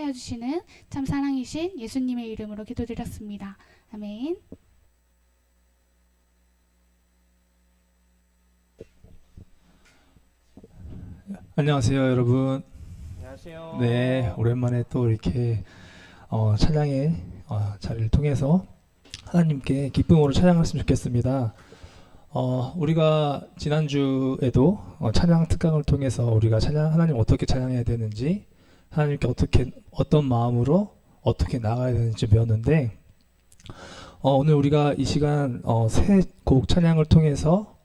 사랑하여 주시는 참 사랑이신 예수님의 이름으로 기도드렸습니다. 아멘. 안녕하세요, 여러분. 안녕하세요. 네, 오랜만에 또 이렇게 찬양의 자리를 통해서 하나님께 기쁨으로 찬양했으면 좋겠습니다. 우리가 지난주에도 찬양 특강을 통해서 우리가 하나님 어떻게 찬양해야 되는지, 하나님께 어떤 마음으로 어떻게 나가야 되는지 배웠는데, 오늘 우리가 이 시간 새 곡 찬양을 통해서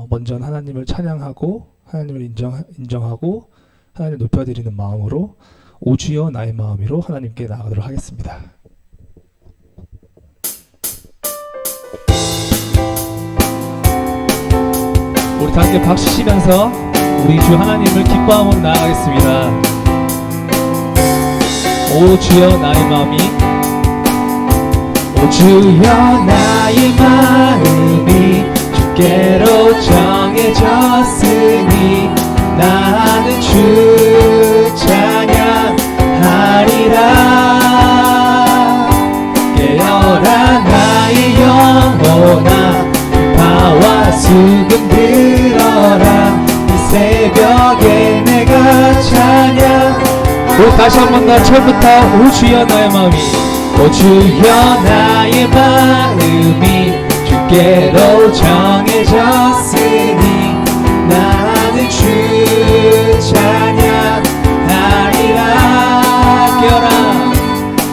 먼저 하나님을 찬양하고 하나님을 인정하고 하나님을 높여드리는 마음으로 오 주여 나의 마음으로 하나님께 나아가도록 하겠습니다. 우리 다 함께 박수 치면서 우리 주 하나님을 기뻐하며 나아가겠습니다. 오 주여 나의 마음이, 오 주여 나의 마음이 주께로 정해졌으니 나는 주 찬양하리라. 깨어라 나의 영혼아, 바와 수금 들어라. 이 새벽에 내가 찬양. 다시 한 번 더 처음부터. 오 주여 나의 마음이, 오 주여 나의 마음이 주께로 정해졌으니 나는 주 찬양하리라.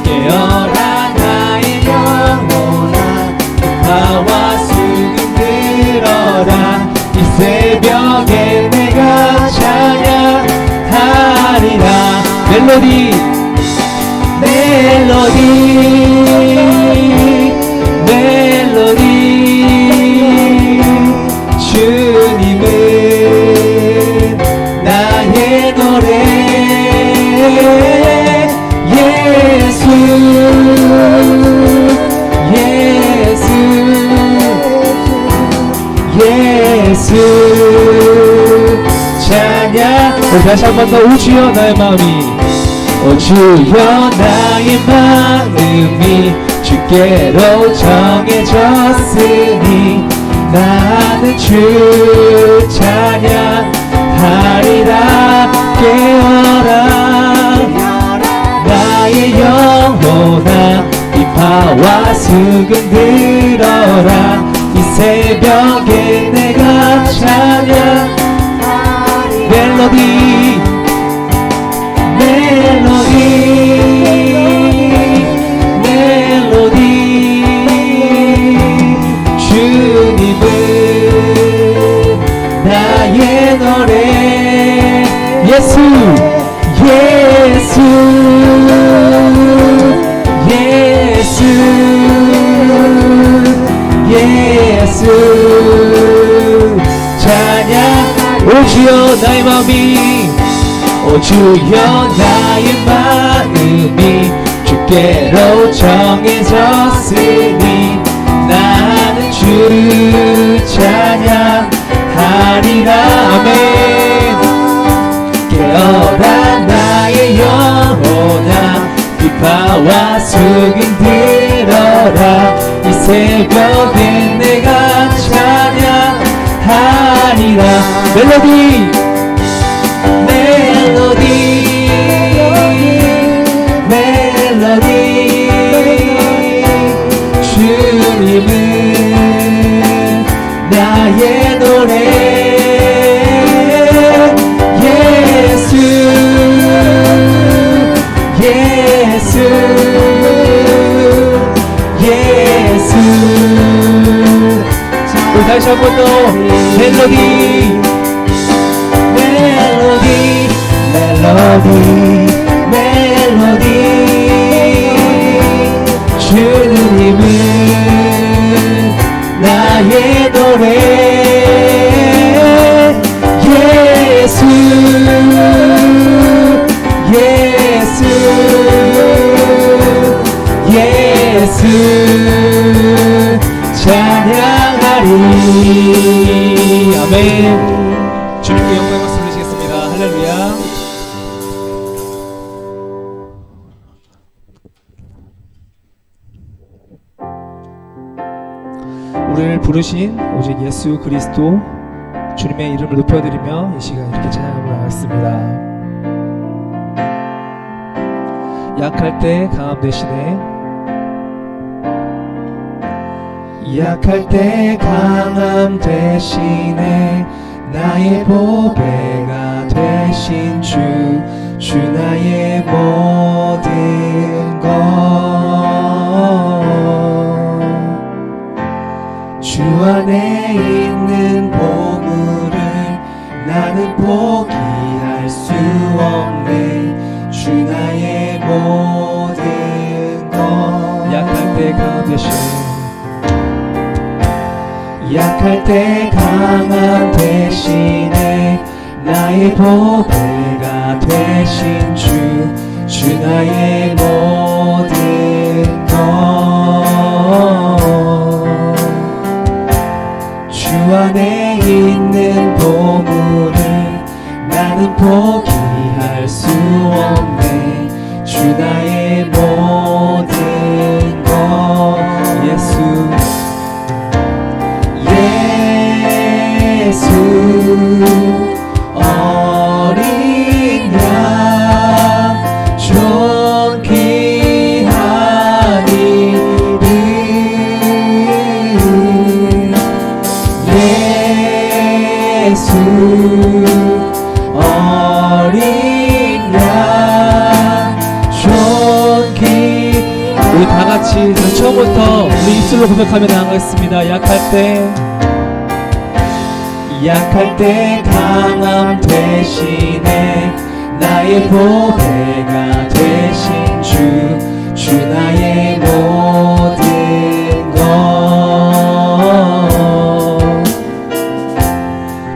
깨어라 나의 영혼아, 바와 수금 들어라. 이 새벽에 내가 찬양하리라. 멜로디 주님은 나의 노래. 예수 찬양. 다시 한 번 더. 오 주여 나의 마음이, 오 주여 나의 마음이 주께로 정해졌으니 나는 주 찬양하리라. 깨어라 나의 영혼아, 이 바와 수금 들어라. 이 새벽에 내가 찬양. 멜로디 주님은 나의 노래. 예수 찬양. 오 주여 나의 마음이, 오 주여 나의 마음이 주께로 정해졌으니 나는 주 찬양하리라. 아멘. 깨어라 나의 영혼아, 비파와 수금 들어라. 이 새벽에 내가 찬양하리라. 멜로디 주님은 나의 노래. 예수 우리 다시 한 번 더. 멜로디 주님은 나의 노래. 예수 찬양하리. 아멘. 주님께 영광을 돌리시겠습니다. 할렐루야. 우리를 부르신 오직 예수 그리스도 주님의 이름을 높여드리며 이 시간 이렇게 찬양하며 나가겠습니다. 약할 때 강함 대신에, 약할 때 강함 대신에 나의 보배가 되신 주 나의 모든 것. 주 안에 있는 보물을 나는 포기할 수 없네. 주 나의 모든 것. 약할 때 강함 대신, 약할 때 강함 대신에 나의 보배가 되신 주 나의 모든 것. 주 안에 있는 보물을 나는 포기할 수 없네. 주 나의 모든 것. 예수 어린 양 존귀한 이름. 예수 어린 양 존귀. 우리 다같이 처음부터 우리 입술로 고백하며 나아가겠습니다. 약할 때 강함 대신에 나의 보배가 되신 주 나의 모든 것.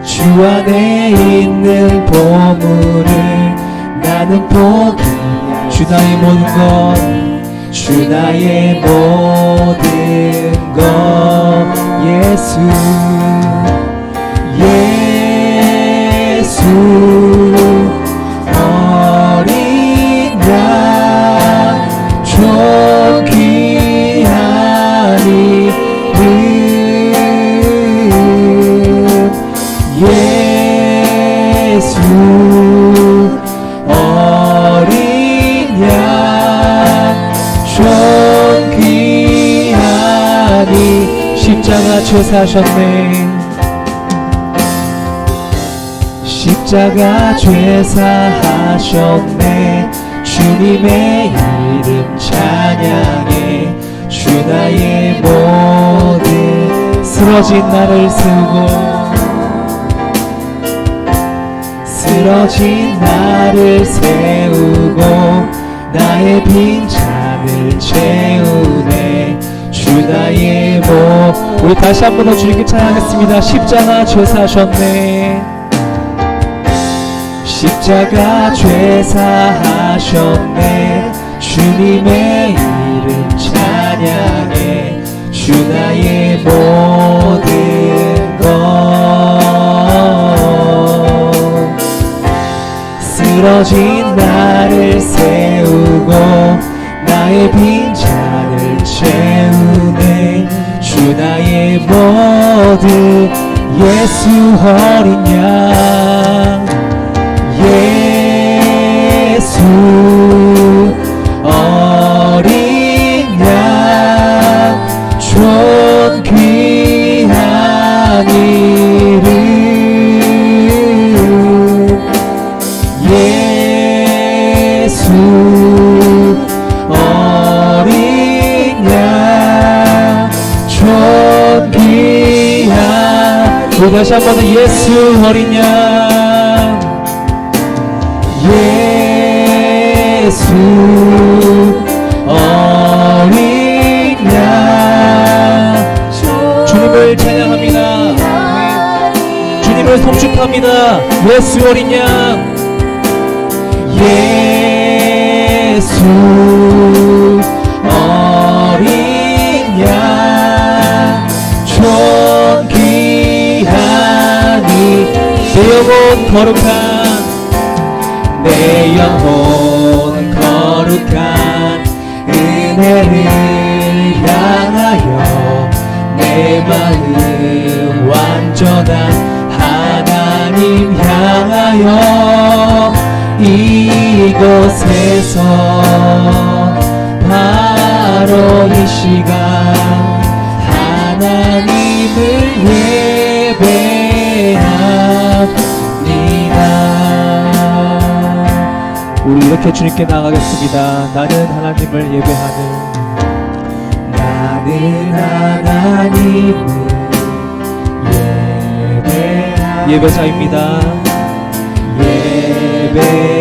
주 안에 있는 보물을 나는 포기할 주 나의 모든 것. 주 나의 모든 것. 예수 어린 양 존귀한 이름. 예수 어린 양 존귀한 이. 십자가 죄사하셨네. 십자가 죄사하셨네. 주님의 이름 찬양해. 주 나의 모든 쓰러진 나를 세우고, 쓰러진 나를 세우고 나의 빈잔을 채우네. 주 나의 우리 다시 한 번 더 주님께 찬양하겠습니다. 십자가 죄사하셨네. 십자가 죄사하셨네. 주님의 이름 찬양해. 주 나의 모든 것. 쓰러진 나를 세우고 나의 빈잔을 채우네. 주 나의 모든. 예수 어린 양. 예수 어린 양 존귀한 이름. 예수 어린 양 존귀한. 우리 다시 한 번 더 예수 어린 양. 예수 어린 양. 주님을 찬양합니다. 주님을 송축합니다. 예수 어린 양. 예수 어린 양 존귀하니. 내 영혼 거룩한, 내 영혼 거룩한 은혜를 향하여 내 내 마음 완전한 하나님 향하여 이곳에서 바로 이 시간 하나님을 예배합니다. 우리 이렇게 주님께 나아가겠습니다. 나는 하나님을 예배하는, 나는 하나님을 예배자입니다. 예배자입니다.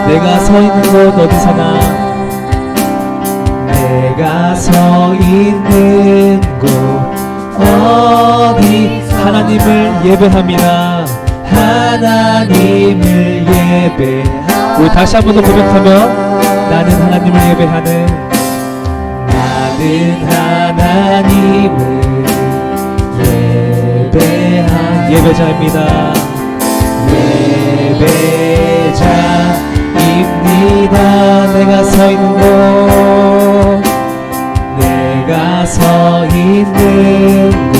내가 서 있는 곳 어디서나, 내가 서 있는 곳 어디 하나님을 예배합니다. 하나님을 우리 다시 한 번 더 고백하며 나는 하나님을 예배하는, 나는 하나님을 예배자입니다. 예배자입니다. 내가 서 있는 곳, 내가 서 있는 곳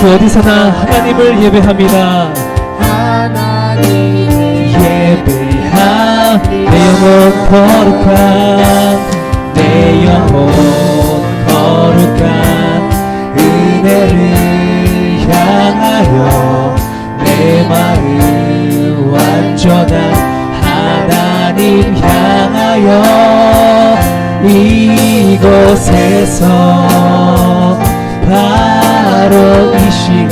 그 어디서나 하나님을 예배합니다. 내 영혼 거룩한, 내 영혼 거룩한 은혜를 향하여 내 마음 완전한 하나님 향하여 이곳에서 바로 이 시간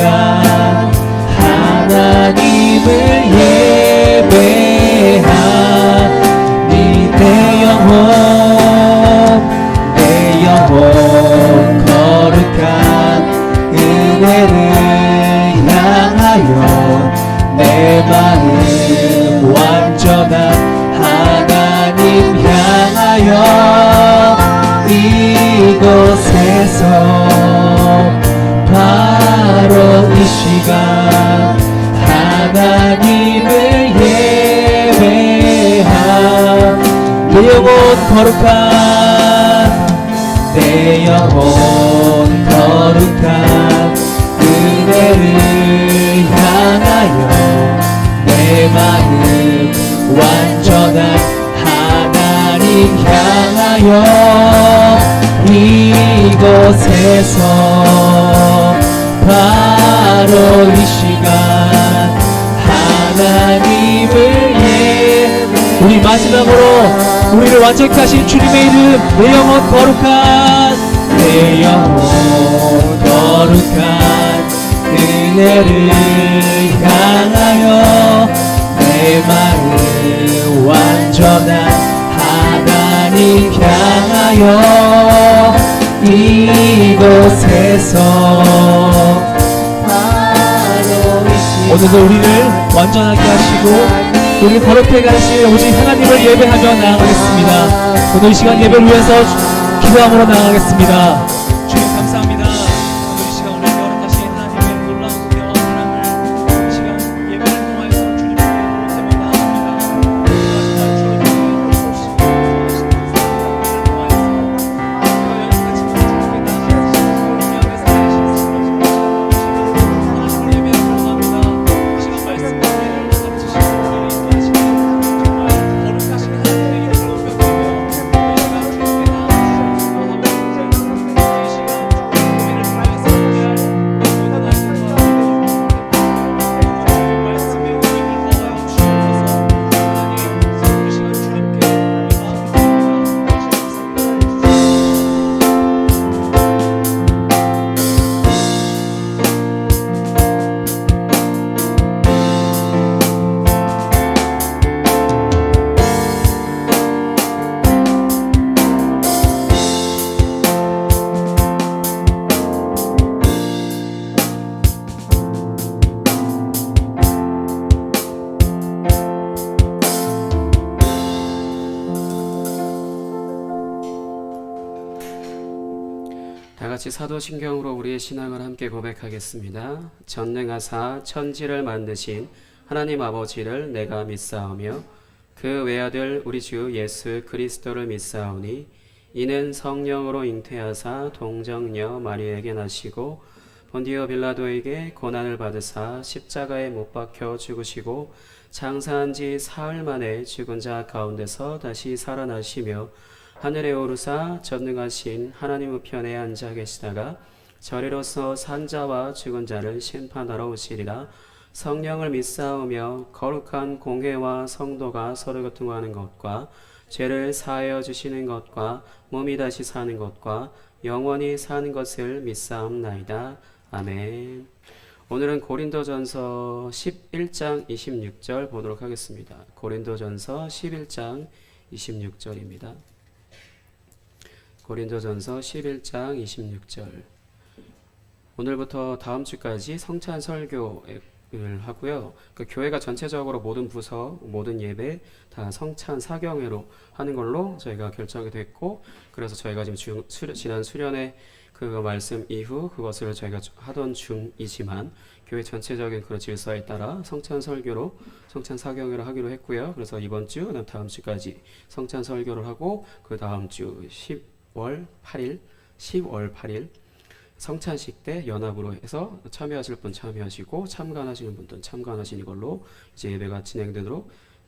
하나님을 예배하니 내 영혼 거룩한 은혜를 향하여 내 마음 완전한 하나님 향하여 이곳에서 바로 이 시간 하나님을 내 영혼 거룩한, 내 영혼 거룩한 은혜를 향하여 내 마음 완전한 하나님 향하여 이곳에서 바로 이 시간 하나님을 우리 마지막으로 우리를 완전케 하신 주님의 이름, 내 영혼 거룩한, 내 영혼 거룩한 은혜를 향하여 내 마음 완전한 하나님 향하여 이곳에서 오늘도 우리를 완전하게 하시고 우리를 거룩하게 하실 오직 하나님을 예배하며 나아가겠습니다. 오늘 이 시간 예배를 위해서 기도함으로 나아가겠습니다. 주님 감사합니다. 오늘 이 시간 우리 거룩하신 하나님의 놀라운 은혜와 사랑을 이 시간 예배를 통하여서 주님께 보태며 나아갑니다. 마지막 주님의 같이 사도신경으로 우리의 신앙을 함께 고백하겠습니다. 전능하사 천지를 만드신 하나님 아버지를 내가 믿사오며 그 외아들 우리 주 예수 그리스도를 믿사오니 이는 성령으로 잉태하사 동정녀 마리에게 나시고 본디오 빌라도에게 고난을 받으사 십자가에 못 박혀 죽으시고 장사한 지 사흘 만에 죽은 자 가운데서 다시 살아나시며 하늘에 오르사 전능하신 하나님 우편에 앉아 계시다가 저리로서 산자와 죽은 자를 심판하러 오시리라. 성령을 믿사오며 거룩한 공회와 성도가 서로 교통하는 것과 죄를 사하여 주시는 것과 몸이 다시 사는 것과 영원히 사는 것을 믿사옵나이다. 아멘. 오늘은 고린도전서 11장 26절 보도록 하겠습니다. 고린도전서 11장 26절입니다. 고린도전서 11장 26절. 오늘부터 다음 주까지 성찬 설교를 하고요. 그 교회가 전체적으로 모든 부서, 모든 예배 다 성찬 사경회로 하는 걸로 저희가 결정이 됐고, 그래서 저희가 지금 지난 수련회 그 말씀 이후 그것을 저희가 하던 중이지만 교회 전체적인 그런 질서에 따라 성찬 설교로 성찬 사경회를 하기로 했고요. 그래서 이번 주, 그다음 다음 주까지 성찬 설교를 하고 그 다음 주 10월 8일 성찬식 때 연합으로 해서 참여하실 분 참여하시고 참관하시는 분들은 참관하시는 걸로 이제 예배가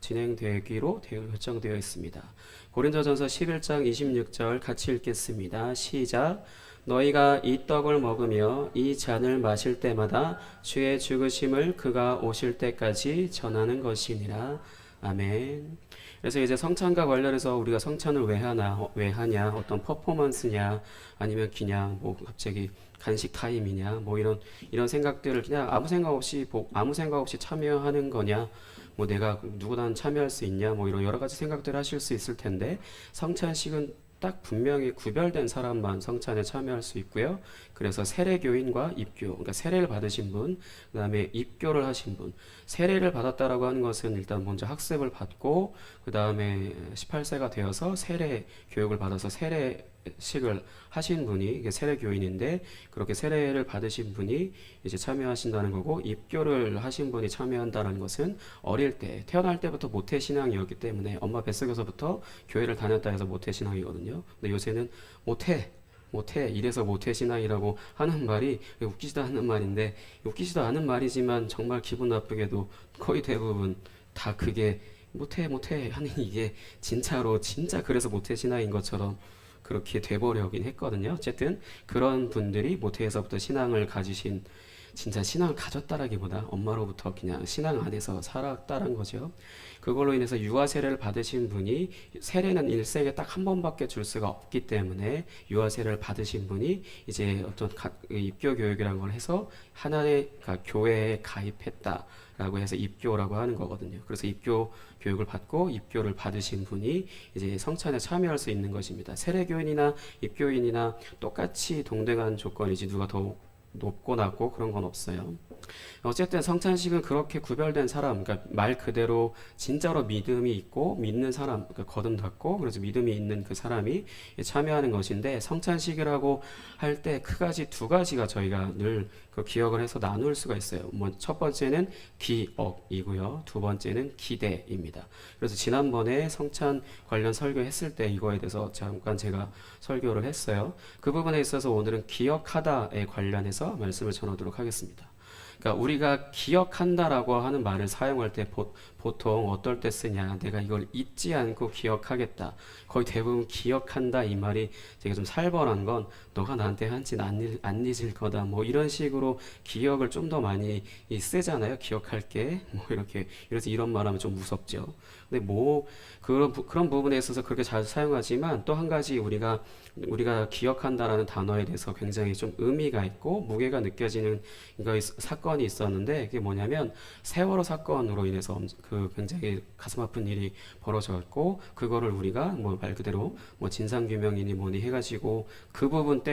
진행되기로 결정되어 있습니다. 고린도전서 11장 26절 같이 읽겠습니다. 시작. 너희가 이 떡을 먹으며 이 잔을 마실 때마다 주의 죽으심을 그가 오실 때까지 전하는 것이니라. 아멘. 그래서 이제 성찬과 관련해서 우리가 성찬을 왜 하냐, 어떤 퍼포먼스냐, 아니면 그냥 뭐 갑자기 간식 타임이냐, 뭐 이런 생각들을 그냥 아무 생각 없이 참여하는 거냐, 뭐 내가 누구나 참여할 수 있냐, 뭐 이런 여러 가지 생각들을 하실 수 있을 텐데, 성찬식은 딱 분명히 구별된 사람만 성찬에 참여할 수 있고요. 그래서 세례교인과 입교, 그러니까 세례를 받으신 분, 그 다음에 입교를 하신 분. 세례를 받았다라고 하는 것은 일단 먼저 학습을 받고, 그 다음에 18세가 되어서 세례 교육을 받아서 세례식을 하신 분이 이게 세례교인인데, 그렇게 세례를 받으신 분이 이제 참여하신다는 거고, 입교를 하신 분이 참여한다는 것은 어릴 때, 태어날 때부터 모태신앙이었기 때문에 엄마 뱃속에서부터 교회를 다녔다 해서 모태신앙이거든요. 근데 요새는 모태 이래서 모태신앙이라고 하는 말이 웃기지도 않는 말인데, 웃기지도 않은 말이지만 정말 기분 나쁘게도 거의 대부분 다 그게 모태 하는 이게 진짜 그래서 모태신앙인 것처럼 그렇게 돼버려긴 했거든요. 어쨌든 그런 분들이 모태에서부터 신앙을 가지신, 진짜 신앙을 가졌다라기보다 엄마로부터 그냥 신앙 안에서 살았다는 거죠. 그걸로 인해서 유아 세례를 받으신 분이, 세례는 일생에 딱 한 번밖에 줄 수가 없기 때문에 유아 세례를 받으신 분이 이제 어떤 입교 교육이라는 걸 해서 하나의 교회에 가입했다라고 해서 입교라고 하는 거거든요. 그래서 입교 교육을 받고 입교를 받으신 분이 이제 성찬에 참여할 수 있는 것입니다. 세례교인이나 입교인이나 똑같이 동등한 조건이지 누가 더 높고 낮고 그런 건 없어요. 어쨌든 성찬식은 그렇게 구별된 사람, 그러니까 말 그대로 진짜로 믿음이 있고 믿는 사람, 그러니까 거듭났고 그래서 믿음이 있는 그 사람이 참여하는 것인데, 성찬식이라고 할 때 크가지 두 가지가 저희가 늘 그 기억을 해서 나눌 수가 있어요. 첫 번째는 기억이고요, 두 번째는 기대입니다. 그래서 지난번에 성찬 관련 설교했을 때 이거에 대해서 잠깐 제가 설교를 했어요. 그 부분에 있어서 오늘은 기억하다에 관련해서 말씀을 전하도록 하겠습니다. 그러니까 우리가 기억한다라고 하는 말을 사용할 때 보통 어떨 때 쓰냐, 내가 이걸 잊지 않고 기억하겠다. 거의 대부분 기억한다 이 말이 되게 좀 살벌한 건, 너가 나한테 한 짓 안 잊을 거다, 뭐 이런 식으로 기억을 좀 더 많이 쓰잖아요. 기억할게, 뭐 이렇게. 그래서 이런 말하면 좀 무섭죠. 근데 뭐 그런 부분에 있어서 그렇게 잘 사용하지만, 또 한 가지 우리가 기억한다라는 단어에 대해서 굉장히 좀 의미가 있고 무게가 느껴지는 사건이 있었는데, 그게 뭐냐면 세월호 사건으로 인해서 그 굉장히 가슴 아픈 일이 벌어졌고, 그거를 우리가 뭐 말 그대로 뭐 진상규명이니 뭐니 해가지고 그 부분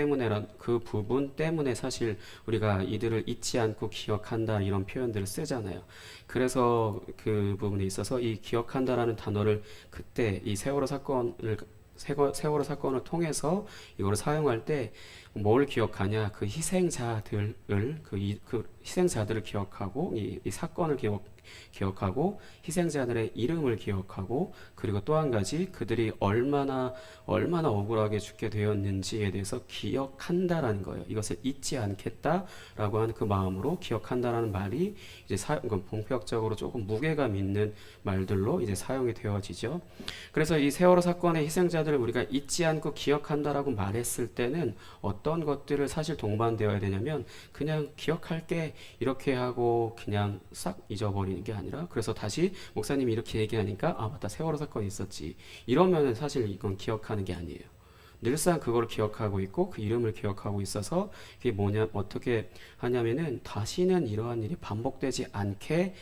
때문에 사실 우리가 이들을 잊지 않고 기억한다 이런 표현들을 쓰잖아요. 그래서 그 부분에 있어서 이 기억한다라는 단어를 그때 이 세월호 사건을 통해서 이거를 사용할 때 뭘 기억하냐, 그 희생자들을, 그 희생자들을 기억하고 이 사건을 기억하고 희생자들의 이름을 기억하고 그리고 또 한 가지 그들이 얼마나 억울하게 죽게 되었는지에 대해서 기억한다라는 거예요. 이것을 잊지 않겠다라고 하는 그 마음으로 기억한다라는 말이 이제 본격적으로 조금 무게감 있는 말들로 이제 사용이 되어지죠. 그래서 이 세월호 사건의 희생자들을 우리가 잊지 않고 기억한다라고 말했을 때는 어떤 것들을 사실 동반되어야 되냐면 그냥 기억할게 이렇게 하고 그냥 싹 잊어버리는 게 아니라 그래서 다시 목사님이 이렇게 얘기하니까 아 맞다 세월호 사건이 있었지 이러면은 사실 이건 기억하는 게 아니에요. 늘상 그걸 기억하고 있고 그 이름을 기억하고 있어서 그게 뭐냐 어떻게 하냐면은 다시는 이러한 일이 반복되지 않게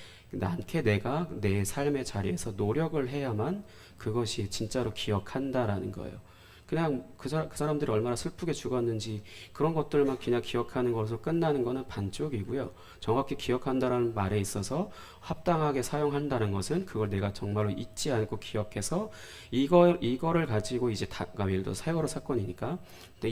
내가 내 삶의 자리에서 노력을 해야만 그것이 진짜로 기억한다라는 거예요. 그냥 그 사람들이 얼마나 슬프게 죽었는지 그런 것들만 그냥 기억하는 것으로 끝나는 것은 반쪽이고요. 정확히 기억한다라는 말에 있어서 합당하게 사용한다는 것은 그걸 내가 정말로 잊지 않고 기억해서 이거를 가지고 이제 그러니까 예를 들어 세월호 사건이니까 근데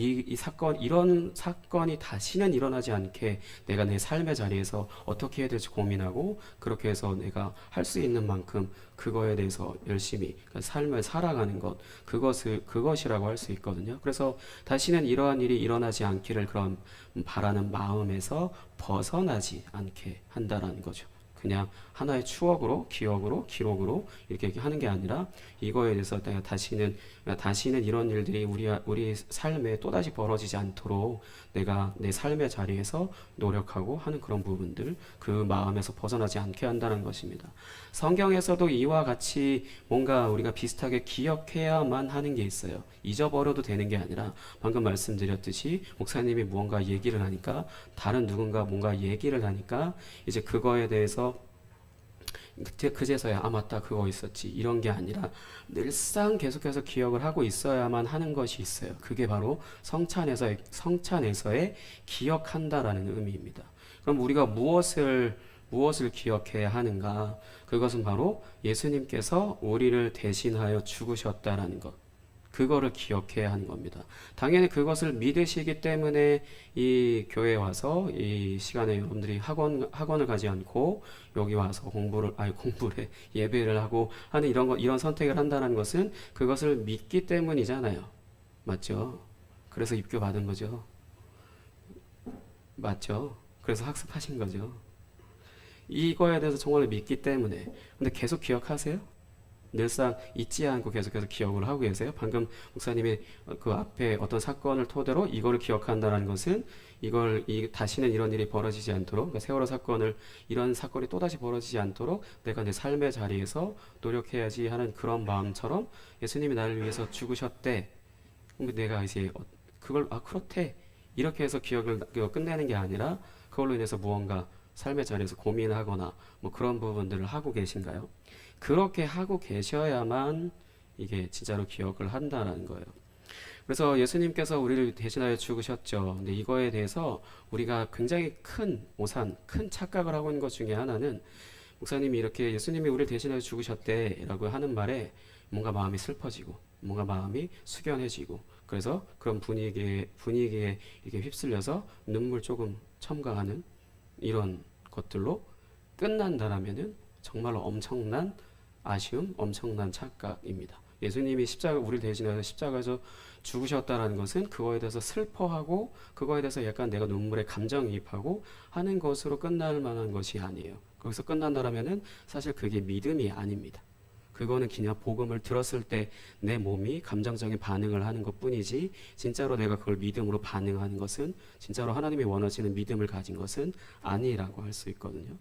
이런 사건이 다시는 일어나지 않게 내가 내 삶의 자리에서 어떻게 해야 될지 고민하고 그렇게 해서 내가 할 수 있는 만큼 그거에 대해서 열심히 그러니까 삶을 살아가는 것 그것이라고 할 수 있거든요. 그래서 다시는 이러한 일이 일어나지 않기를 그런 바라는 마음에서 벗어나지 않게 한다라는 거죠. 그냥 하나의 추억으로, 기억으로, 기록으로 이렇게 하는 게 아니라 이거에 대해서 내가 다시는 이런 일들이 우리 삶에 또다시 벌어지지 않도록 내가 내 삶의 자리에서 노력하고 하는 그런 부분들, 그 마음에서 벗어나지 않게 한다는 것입니다. 성경에서도 이와 같이 뭔가 우리가 비슷하게 기억해야만 하는 게 있어요. 잊어버려도 되는 게 아니라 방금 말씀드렸듯이 목사님이 무언가 얘기를 하니까 다른 누군가 뭔가 얘기를 하니까 이제 그거에 대해서 그제서야 아 맞다 그거 있었지 이런 게 아니라 늘상 계속해서 기억을 하고 있어야만 하는 것이 있어요. 그게 바로 성찬에서의 기억한다라는 의미입니다. 그럼 우리가 무엇을 기억해야 하는가? 그것은 바로 예수님께서 우리를 대신하여 죽으셨다라는 것. 그거를 기억해야 하는 겁니다. 당연히 그것을 믿으시기 때문에 이 교회에 와서 이 시간에 여러분들이 학원을 가지 않고 여기 와서 예배를 하고 하는 이런 선택을 한다는 것은 그것을 믿기 때문이잖아요. 맞죠? 그래서 입교 받은 거죠. 맞죠? 그래서 학습하신 거죠. 이거에 대해서 정말 믿기 때문에. 근데 계속 기억하세요? 늘상 잊지 않고 계속해서 기억을 하고 계세요? 방금 목사님이 그 앞에 어떤 사건을 토대로 이거를 기억한다는 것은 다시는 이런 일이 벌어지지 않도록 그러니까 세월호 이런 사건이 또다시 벌어지지 않도록 내가 내 삶의 자리에서 노력해야지 하는 그런 마음처럼 예수님이 나를 위해서 죽으셨대. 내가 이제 그걸 그렇대 이렇게 해서 기억을 끝내는 게 아니라 그걸로 인해서 무언가 삶의 자리에서 고민하거나 뭐 그런 부분들을 하고 계신가요? 그렇게 하고 계셔야만 이게 진짜로 기억을 한다는 거예요. 그래서 예수님께서 우리를 대신하여 죽으셨죠. 근데 이거에 대해서 우리가 굉장히 큰 착각을 하고 있는 것 중에 하나는 목사님이 이렇게 예수님이 우리를 대신하여 죽으셨대라고 하는 말에 뭔가 마음이 슬퍼지고 뭔가 마음이 숙연해지고 그래서 그런 분위기에 이렇게 휩쓸려서 눈물 조금 첨가하는 이런 것들로 끝난다라면은 정말로 엄청난 아쉬움, 엄청난 착각입니다. 예수님이 우리를 대신해서 십자가에서 죽으셨다는 것은 그거에 대해서 슬퍼하고 그거에 대해서 약간 내가 눈물에 감정이입하고 하는 것으로 끝날 만한 것이 아니에요. 거기서 끝난다라면은 사실 그게 믿음이 아닙니다. 그거는 그냥 복음을 들었을 때 내 몸이 감정적인 반응을 하는 것뿐이지 진짜로 내가 그걸 믿음으로 반응하는 것은 진짜로 하나님이 원하시는 믿음을 가진 것은 아니라고 할 수 있거든요.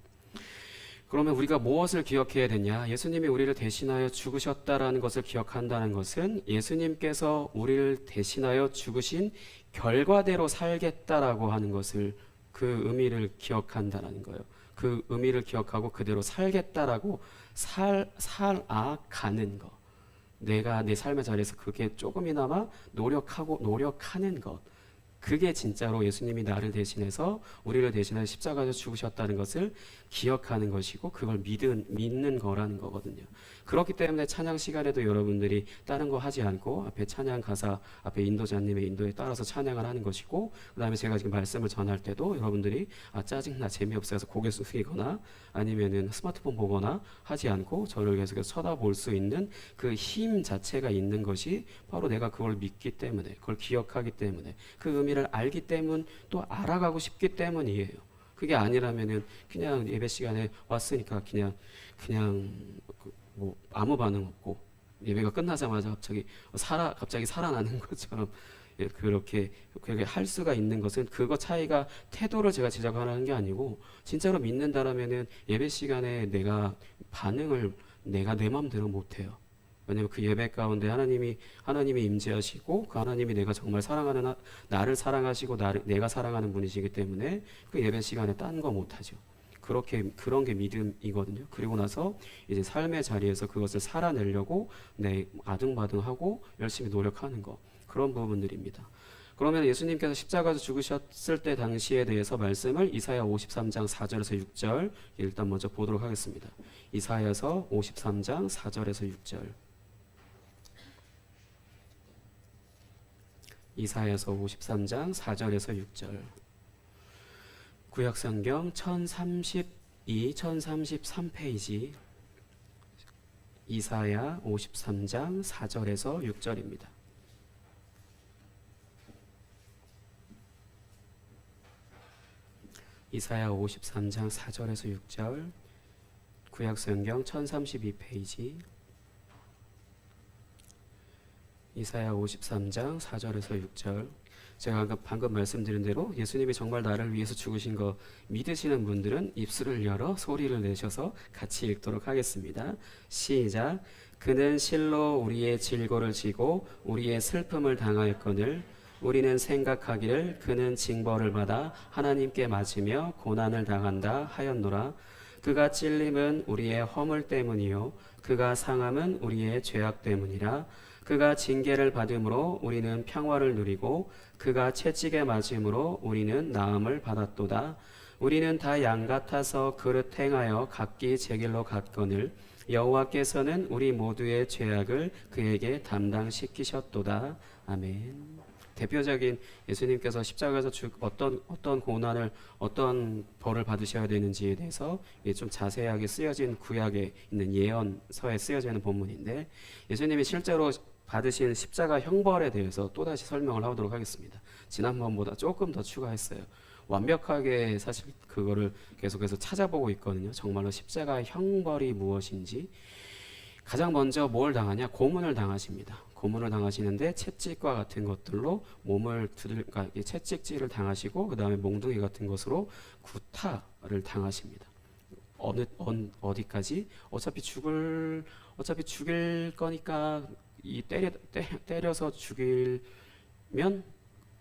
그러면 우리가 무엇을 기억해야 되냐? 예수님이 우리를 대신하여 죽으셨다라는 것을 기억한다는 것은 예수님께서 우리를 대신하여 죽으신 결과대로 살겠다라고 하는 것을 그 의미를 기억한다라는 거예요. 그 의미를 기억하고 그대로 살겠다라고 살아가는 것. 내가 내 삶의 자리에서 그렇게 조금이나마 노력하는 것. 그게 진짜로 예수님이 나를 대신해서 우리를 대신해서 십자가에서 죽으셨다는 것을 기억하는 것이고 그걸 믿는 거라는 거거든요. 그렇기 때문에 찬양 시간에도 여러분들이 다른 거 하지 않고 앞에 찬양 가사 앞에 인도자님의 인도에 따라서 찬양을 하는 것이고, 그 다음에 제가 지금 말씀을 전할 때도 여러분들이 짜증나 재미없어서 고개 숙이거나 아니면은 스마트폰 보거나 하지 않고 저를 계속해서 쳐다볼 수 있는 그 힘 자체가 있는 것이 바로 내가 그걸 믿기 때문에, 그걸 기억하기 때문에, 그 의미를 알기 때문, 또 알아가고 싶기 때문이에요. 그게 아니라면은 그냥 예배 시간에 왔으니까 그냥 뭐 아무 반응 없고 예배가 끝나자마자 갑자기 살아나는 것처럼 그렇게 할 수가 있는 것은, 그거 차이가 태도를 제가 지적하는 게 아니고 진짜로 믿는다라면은 예배 시간에 내가 내 마음대로 못 해요. 왜냐면 그 예배 가운데 하나님이 임재하시고 그 하나님이 내가 정말 사랑하는 나를 사랑하시고 내가 사랑하는 분이시기 때문에 그 예배 시간에 딴 거 못 하죠. 그런 게 믿음이거든요. 그리고 나서 이제 삶의 자리에서 그것을 살아내려고 아등바등하고 열심히 노력하는 거, 그런 부분들입니다. 그러면 예수님께서 십자가에서 죽으셨을 때 당시에 대해서 말씀을 이사야 53장 4절에서 6절 일단 먼저 보도록 하겠습니다. 이사야서 53장 4절에서 6절. 이사야서 53장 4절에서 6절. 구약성경 1032, 1033페이지 이사야 53장 4절에서 6절입니다. 이사야 53장 4절에서 6절, 구약성경 1032페이지 이사야 53장 4절에서 6절. 제가 방금 말씀드린 대로 예수님이 정말 나를 위해서 죽으신 거 믿으시는 분들은 입술을 열어 소리를 내셔서 같이 읽도록 하겠습니다. 시작. 그는 실로 우리의 질고를 지고 우리의 슬픔을 당하였거늘 우리는 생각하기를 그는 징벌을 받아 하나님께 맞으며 고난을 당한다 하였노라. 그가 찔림은 우리의 허물 때문이요 그가 상함은 우리의 죄악 때문이라. 그가 징계를 받음으로 우리는 평화를 누리고 그가 채찍에 맞음으로 우리는 나음을 받았도다. 우리는 다 양 같아서 그릇 행하여 각기 제 길로 갔거늘 여호와께서는 우리 모두의 죄악을 그에게 담당시키셨도다. 아멘. 대표적인 예수님께서 십자가에서 어떤 고난을, 어떤 벌을 받으셔야 되는지에 대해서 좀 자세하게 쓰여진 구약에 있는 예언서에 쓰여져 있는 본문인데, 예수님이 실제로 받으신 십자가 형벌에 대해서 또다시 설명을 하도록 하겠습니다. 지난번보다 조금 더 추가했어요. 완벽하게 사실 그거를 계속해서 찾아보고 있거든요. 정말로 십자가 형벌이 무엇인지. 가장 먼저 뭘 당하냐? 고문을 당하십니다. 고문을 당하시는데 채찍과 같은 것들로 몸을 그러니까 채찍질을 당하시고 그 다음에 몽둥이 같은 것으로 구타를 당하십니다. 어디까지? 어차피 죽일 거니까 때려서 죽이면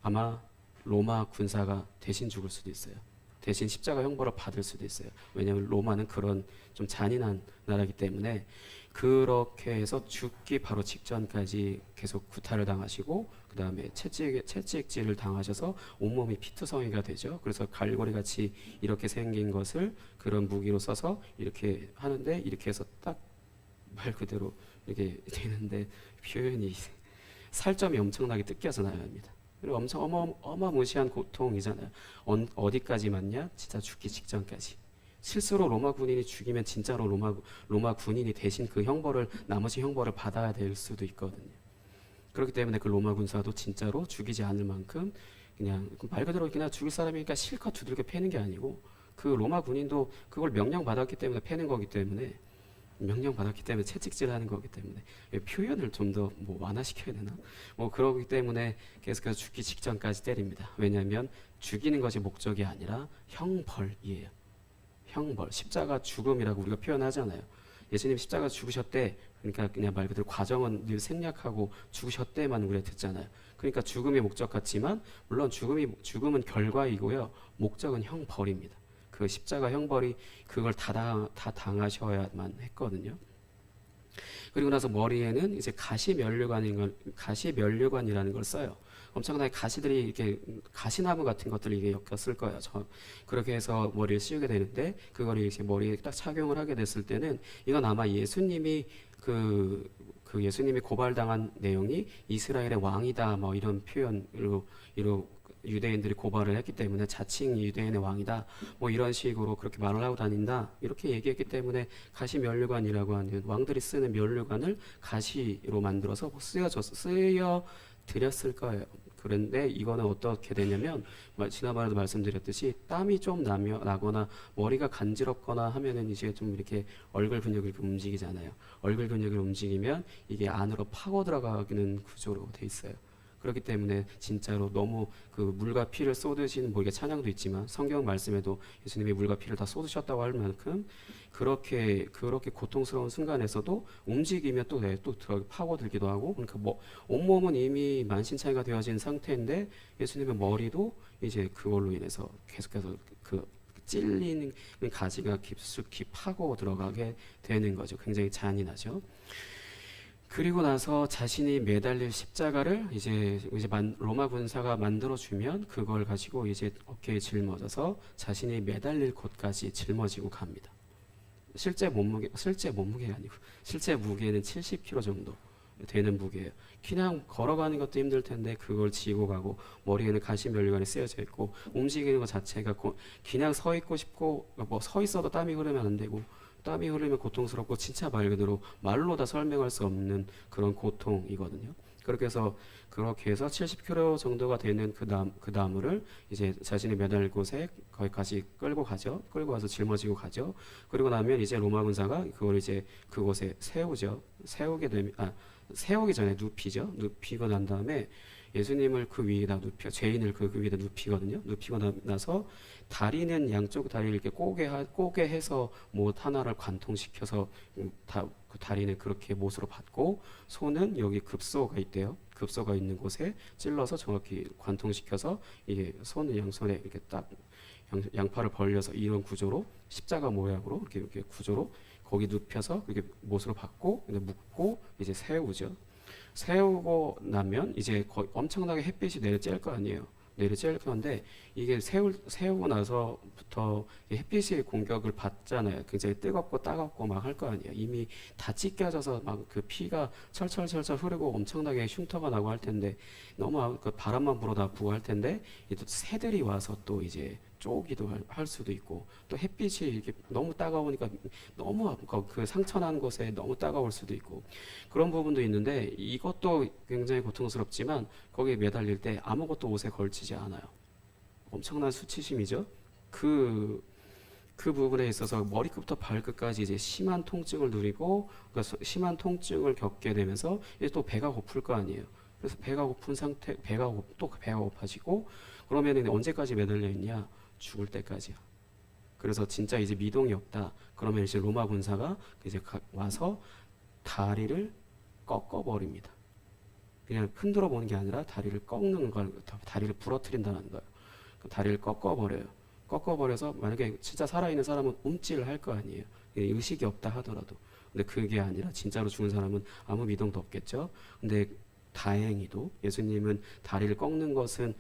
아마 로마 군사가 대신 죽을 수도 있어요. 대신 십자가 형벌을 받을 수도 있어요. 왜냐하면 로마는 그런 좀 잔인한 나라이기 때문에. 그렇게 해서 죽기 바로 직전까지 계속 구타를 당하시고 그 다음에 채찍질을 당하셔서 온몸이 피투성이가 되죠. 그래서 갈고리 같이 이렇게 생긴 것을 그런 무기로 써서 이렇게 하는데, 이렇게 해서 딱 말 그대로 이렇게 되는데 표현이 살점이 엄청나게 뜯겨서 나옵니다. 그리고 엄청 어마무시한 고통이잖아요. 어디까지 맞냐? 진짜 죽기 직전까지. 실수로 로마 군인이 죽이면 진짜로 로마 군인이 대신 그 나머지 형벌을 받아야 될 수도 있거든요. 그렇기 때문에 그 로마 군사도 진짜로 죽이지 않을 만큼 그냥 말 그대로 그냥 죽일 사람이니까 실컷 두들겨 패는 게 아니고, 그 로마 군인도 그걸 명령받았기 때문에 패는 거기 때문에, 명령받았기 때문에 채찍질하는 거기 때문에 표현을 좀 더 완화시켜야 되나? 그러기 때문에 계속해서 죽기 직전까지 때립니다. 왜냐하면 죽이는 것이 목적이 아니라 형벌이에요. 형벌, 십자가 죽음이라고 우리가 표현하잖아요. 예수님 십자가 죽으셨대. 그러니까 그냥 말 그대로 과정은 늘 생략하고 죽으셨대만 우리가 듣잖아요. 그러니까 죽음이 목적 같지만 물론 죽음은 결과이고요. 목적은 형벌입니다. 그 십자가 형벌이 그걸 다 당하셔야만 했거든요. 그리고 나서 머리에는 이제 가시면류관이라는 걸 써요. 엄청나게 가시들이 이렇게 가시나무 같은 것들이 이게 엮였을 거예요. 그렇게 해서 머리를 씌우게 되는데 그걸 이제 머리에 딱 착용을 하게 됐을 때는 이건 아마 예수님이 그 예수님이 고발당한 내용이 이스라엘의 왕이다 뭐 이런 표현으로 유대인들이 고발을 했기 때문에 자칭 유대인의 왕이다 뭐 이런 식으로 그렇게 말을 하고 다닌다 이렇게 얘기했기 때문에 가시 면류관이라고 하는 왕들이 쓰는 면류관을 가시로 만들어서 쓰여 드렸을 거예요. 그런데 이거는 어떻게 되냐면 지난번에도 말씀드렸듯이 땀이 좀 나거나 머리가 간지럽거나 하면은 이제 좀 이렇게 얼굴 근육을 이렇게 움직이잖아요. 얼굴 근육을 움직이면 이게 안으로 파고 들어가는 구조로 돼 있어요. 그렇기 때문에 진짜로 너무 그 물과 피를 쏟으신 뭐 이게 찬양도 있지만 성경 말씀에도 예수님이 물과 피를 다 쏟으셨다고 할 만큼 그렇게 고통스러운 순간에서도 움직이면 또 파고들기도 하고 그러니까 뭐 온몸은 이미 만신창이가 되어진 상태인데 예수님의 머리도 이제 그걸로 인해서 계속해서 그 찔리는 가지가 깊숙이 파고 들어가게 되는 거죠. 굉장히 잔인하죠. 그리고 나서 자신이 매달릴 십자가를 이제 로마 군사가 만들어 주면 그걸 가지고 이제 어깨에 짊어져서 자신이 매달릴 곳까지 짊어지고 갑니다. 실제 몸무게가 아니고 실제 무게는 70kg 정도 되는 무게예요. 그냥 걸어가는 것도 힘들 텐데 그걸 지고 가고 머리에는 가시 면류관이 쓰여져 있고 움직이는 것 자체가 그냥 서 있고 싶고 뭐 서 있어도 땀이 흐르면 안 되고 땀이 흐르면 고통스럽고 진짜 말 그대로 말로 다 설명할 수 없는 그런 고통이거든요. 그렇게 해서 70kg 정도가 되는 그 나무를 이제 자신이 매달릴 곳에 거기까지 끌고 가죠. 끌고 가서 짊어지고 가죠. 그리고 나면 이제 로마 군사가 그걸 이제 그곳에 세우죠. 세우기 전에 눕히죠. 눕히고 난 다음에 예수님을 그 위에다 죄인을 그 위에다 눕히거든요. 눕히고 나서 다리는 양쪽 다리를 이렇게 꼬게 해서 못 하나를 관통시켜서 그 다리는 그렇게 못으로 받고 손은 여기 급소가 있대요. 급소가 있는 곳에 찔러서 정확히 관통시켜서 이게 양손에 이렇게 딱 양팔을 벌려서 이런 구조로 십자가 모양으로 이렇게 구조로 거기 눕혀서 이렇게 못으로 받고 묶고 이제 세우죠. 세우고 나면 이제 거의 엄청나게 햇빛이 내려쬐을 거 아니에요. 내려쬐을 건데 이게 세우고 나서부터 햇빛의 공격을 받잖아요. 굉장히 뜨겁고 따갑고 막 할 거 아니에요. 이미 다 찢겨져서 막 그 피가 철철철철 흐르고 엄청나게 흉터가 나고 할 텐데 너무 그 바람만 불어다 부고 할 텐데 또 새들이 와서 또 이제 쪼기도 할 수도 있고 또 햇빛이 이렇게 너무 따가우니까 너무 그 상처난 곳에 너무 따가울 수도 있고 그런 부분도 있는데 이것도 굉장히 고통스럽지만 거기에 매달릴 때 아무것도 옷에 걸치지 않아요. 엄청난 수치심이죠. 그 부분에 있어서 머리끝부터 발끝까지 이제 심한 통증을 누리고 그러니까 심한 통증을 겪게 되면서 이제 또 배가 고플 거 아니에요. 그래서 배가 고픈 상태, 배가 고파지고 그러면 언제까지 매달려 있냐? 죽을 때까지요. 그래서 진짜 이제 미동이 없다. 그러면 이제 로마 군사가 이제 와서 다리를 꺾어 버립니다. 그냥 흔들어 보는 게 아니라 다리를 꺾는 걸, 다리를 부러뜨린다는 거예요. 그 다리를 꺾어 버려요. 꺾어 버려서 만약에 진짜 살아있는 사람은 움찔을 할 거 아니에요. 의식이 없다 하더라도. 근데 그게 아니라 진짜로 죽은 사람은 아무 미동도 없겠죠. 근데 다행히도 예수님은 다리를 꺾는 것은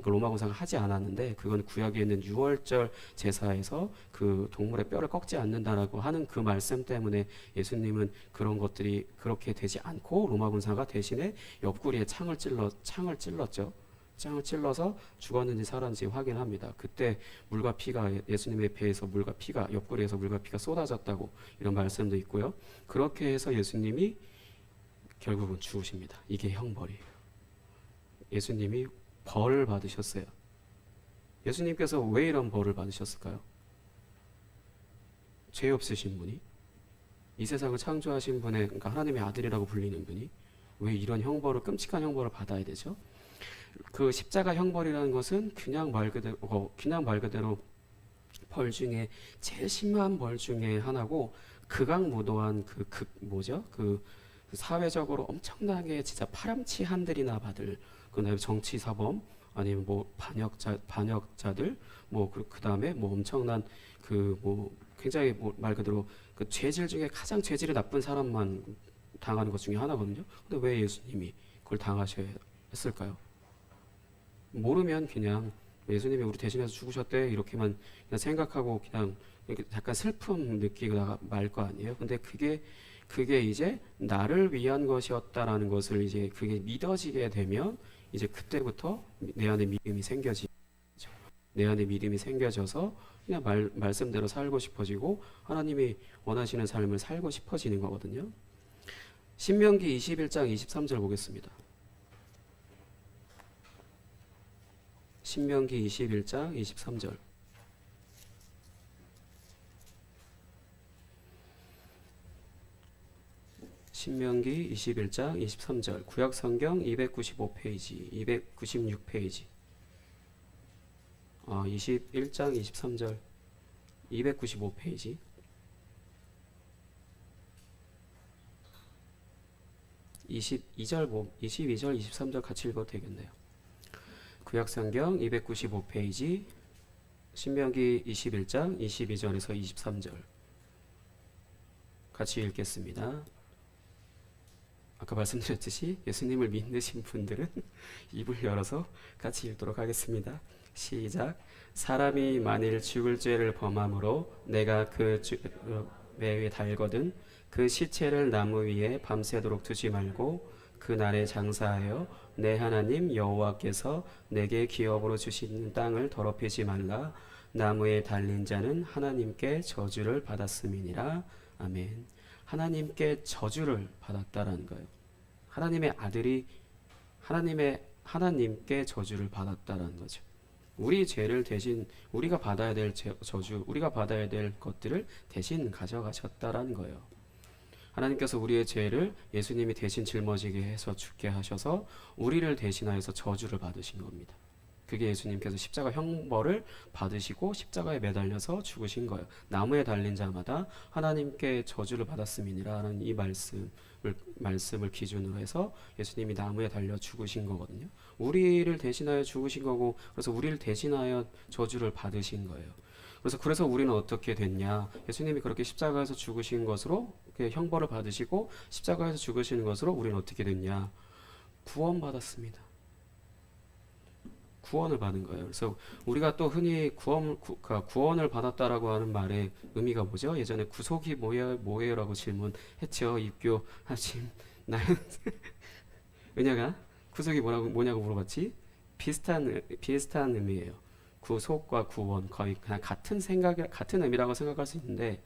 로마 군사가 하지 않았는데 그건 구약에 있는 유월절 제사에서 그 동물의 뼈를 꺾지 않는다라고 하는 그 말씀 때문에 예수님은 그런 것들이 그렇게 되지 않고 로마 군사가 대신에 옆구리에 창을 찔렀죠. 창을 찔러서 죽었는지 살았는지 확인합니다. 그때 물과 피가 예수님의 배에서 물과 피가 옆구리에서 물과 피가 쏟아졌다고 이런 말씀도 있고요. 그렇게 해서 예수님이 결국은 죽으십니다. 이게 형벌이에요. 예수님이 벌을 받으셨어요. 예수님께서 왜 이런 벌을 받으셨을까요? 죄 없으신 분이 이 세상을 창조하신 분의 그러니까 하나님의 아들이라고 불리는 분이 왜 이런 형벌을 끔찍한 형벌을 받아야 되죠? 그 십자가 형벌이라는 것은 그냥 말 그대로 벌 중에 제일 심한 벌 중에 하나고 극악무도한 그 사회적으로 엄청나게 진짜 파렴치한들이나 받을 그다음에 정치 사범 아니면 뭐 반역자들 뭐 그다음에 뭐 엄청난 굉장히 말 그대로 그 죄질 중에 가장 죄질이 나쁜 사람만 당하는 것 중에 하나거든요. 근데 왜 예수님이 그걸 당하셔야 했을까요? 모르면 그냥 예수님이 우리 대신해서 죽으셨대 이렇게만 그냥 생각하고 그냥 이렇게 약간 슬픔 느끼다가 말 거 아니에요. 근데 그게 이제 나를 위한 것이었다라는 것을 이제 그게 믿어지게 되면 이제 그때부터 내 안에 믿음이 생겨지죠. 내 안에 믿음이 생겨져서 그냥 말씀대로 살고 싶어지고 하나님이 원하시는 삶을 살고 싶어지는 거거든요. 신명기 21장 23절 보겠습니다. 신명기 21장 23절. 신명기 21장 23절. 구약 성경 295페이지, 296페이지. 21장 23절. 295페이지. 22절, 23절 같이 읽어도 되겠네요. 구약성경 295페이지 신명기 21장 22절에서 23절 같이 읽겠습니다. 아까 말씀드렸듯이 예수님을 믿으신 분들은 입을 열어서 같이 읽도록 하겠습니다. 시작. 사람이 만일 죽을 죄를 범함으로 내가 그 매에 달거든 그 시체를 나무 위에 밤새도록 두지 말고 그 날에 장사하여 내 하나님 여호와께서 내게 기업으로 주신 땅을 더럽히지 말라. 나무에 달린 자는 하나님께 저주를 받았음이니라. 아멘. 하나님께 저주를 받았다라는 거예요. 하나님의 아들이 하나님께 저주를 받았다라는 거죠. 우리 죄를 대신 우리가 받아야 될 저주, 우리가 받아야 될 것들을 대신 가져가셨다라는 거예요. 하나님께서 우리의 죄를 예수님이 대신 짊어지게 해서 죽게 하셔서 우리를 대신하여서 저주를 받으신 겁니다. 그게 예수님께서 십자가 형벌을 받으시고 십자가에 매달려서 죽으신 거예요. 나무에 달린 자마다 하나님께 저주를 받았음이니라는 이 말씀을 기준으로 해서 예수님이 나무에 달려 죽으신 거거든요. 우리를 대신하여 죽으신 거고, 그래서 우리를 대신하여 저주를 받으신 거예요. 그래서 우리는 어떻게 됐냐? 예수님이 그렇게 십자가에서 죽으신 것으로 형벌을 받으시고 십자가에서 죽으시는 것으로 우리는 어떻게 됐냐? 구원받았습니다. 구원을 받은 거예요. 그래서 우리가 또 흔히 구원을 받았다라고 하는 말의 의미가 뭐죠? 예전에 구속이 뭐예요라고 질문했죠. 입교하신 나연 은혜가 구속이 뭐냐고 물어봤지? 비슷한 의미예요. 구속과 구원 거의 그냥 같은 의미라고 생각할 수 있는데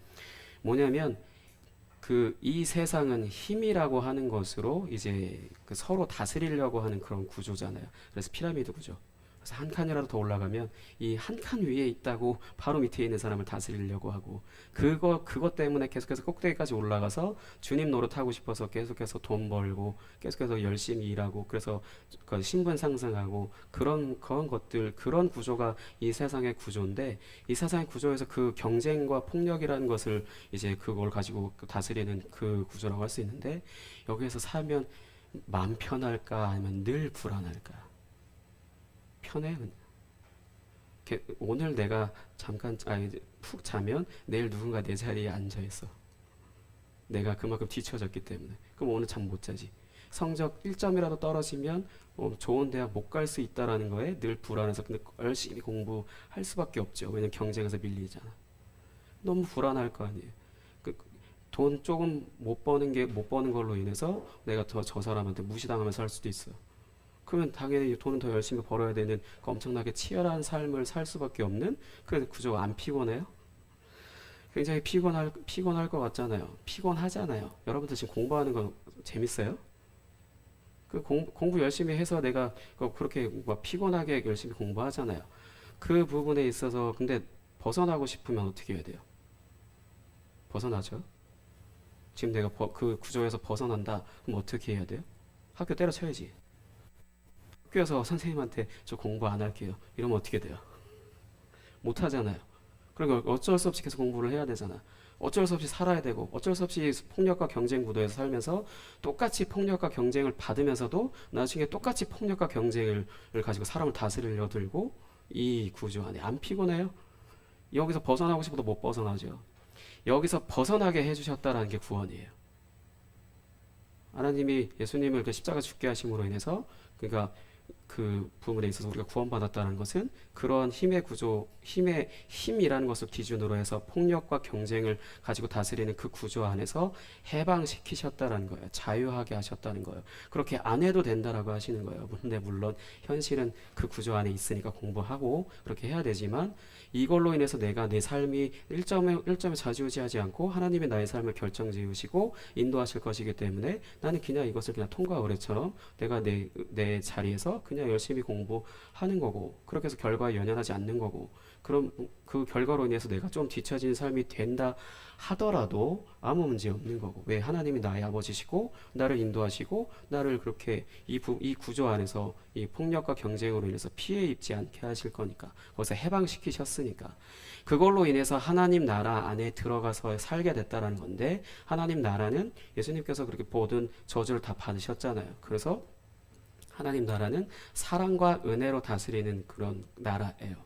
뭐냐면 이 세상은 힘이라고 하는 것으로 이제 서로 다스리려고 하는 그런 구조잖아요. 그래서 피라미드 구조. 그래서 한 칸이라도 더 올라가면 이 한 칸 위에 있다고 바로 밑에 있는 사람을 다스리려고 하고 그것 때문에 계속해서 꼭대기까지 올라가서 주님 노릇하고 싶어서 계속해서 돈 벌고 계속해서 열심히 일하고 그래서 신분 상승하고 그런 것들 그런 구조가 이 세상의 구조인데 이 세상의 구조에서 그 경쟁과 폭력이라는 것을 이제 그걸 가지고 다스리는 그 구조라고 할 수 있는데 여기에서 살면 마음 편할까 아니면 늘 불안할까? 편해. 오늘 내가 잠깐 푹 자면 내일 누군가 내 자리에 앉아 있어. 내가 그만큼 뒤처졌기 때문에. 그럼 오늘 잠 못 자지. 성적 1점이라도 떨어지면 좋은 대학 못 갈 수 있다라는 거에 늘 불안해서 근데 열심히 공부할 수밖에 없죠. 왜냐면 경쟁에서 밀리잖아. 너무 불안할 거 아니에요. 돈 조금 못 버는 걸로 인해서 내가 더 저 사람한테 무시당하면서 살 수도 있어요. 그러면 당연히 돈은 더 열심히 벌어야 되는 엄청나게 치열한 삶을 살 수밖에 없는 그 구조가 안 피곤해요? 굉장히 피곤할 것 같잖아요. 피곤하잖아요. 여러분들 지금 공부하는 건 재밌어요? 공부 열심히 해서 내가 그렇게 피곤하게 열심히 공부하잖아요. 그 부분에 있어서 근데 벗어나고 싶으면 어떻게 해야 돼요? 벗어나죠? 지금 내가 그 구조에서 벗어난다. 그럼 어떻게 해야 돼요? 학교 때려쳐야지. 학교에서 선생님한테 저 공부 안 할게요. 이러면 어떻게 돼요? 못 하잖아요. 그리고 어쩔 수 없이 계속 공부를 해야 되잖아. 어쩔 수 없이 살아야 되고 어쩔 수 없이 폭력과 경쟁 구도에서 살면서 똑같이 폭력과 경쟁을 받으면서도 나중에 똑같이 폭력과 경쟁을 가지고 사람을 다스리려 들고 이 구조 안에 안 피곤해요? 여기서 벗어나고 싶어도 못 벗어나죠. 여기서 벗어나게 해주셨다라는 게 구원이에요. 하나님이 예수님을 십자가 죽게 하심으로 인해서 그러니까 그 부분에 있어서 우리가 구원받았다는 것은 그런 힘의 구조, 힘이라는 것을 기준으로 해서 폭력과 경쟁을 가지고 다스리는 그 구조 안에서 해방시키셨다는 거예요. 자유하게 하셨다는 거예요. 그렇게 안 해도 된다라고 하시는 거예요. 근데 물론 현실은 그 구조 안에 있으니까 공부하고 그렇게 해야 되지만 이걸로 인해서 내가 내 삶이 1점에 좌지우지하지 않고 하나님이 나의 삶을 결정지으시고 인도하실 것이기 때문에 나는 그냥 이것을 그냥 통과 의례처럼 내가 내 자리에서 그냥 열심히 공부하는 거고 그렇게 해서 결과에 연연하지 않는 거고 그럼 그 결과로 인해서 내가 좀 뒤처지는 삶이 된다 하더라도 아무 문제 없는 거고 왜 하나님이 나의 아버지시고 나를 인도하시고 나를 그렇게 이 구조 안에서 이 폭력과 경쟁으로 인해서 피해 입지 않게 하실 거니까 거기서 해방시키셨으니까 그걸로 인해서 하나님 나라 안에 들어가서 살게 됐다라는 건데 하나님 나라는 예수님께서 그렇게 모든 저주를 다 받으셨잖아요. 그래서 하나님 나라는 사랑과 은혜로 다스리는 그런 나라예요.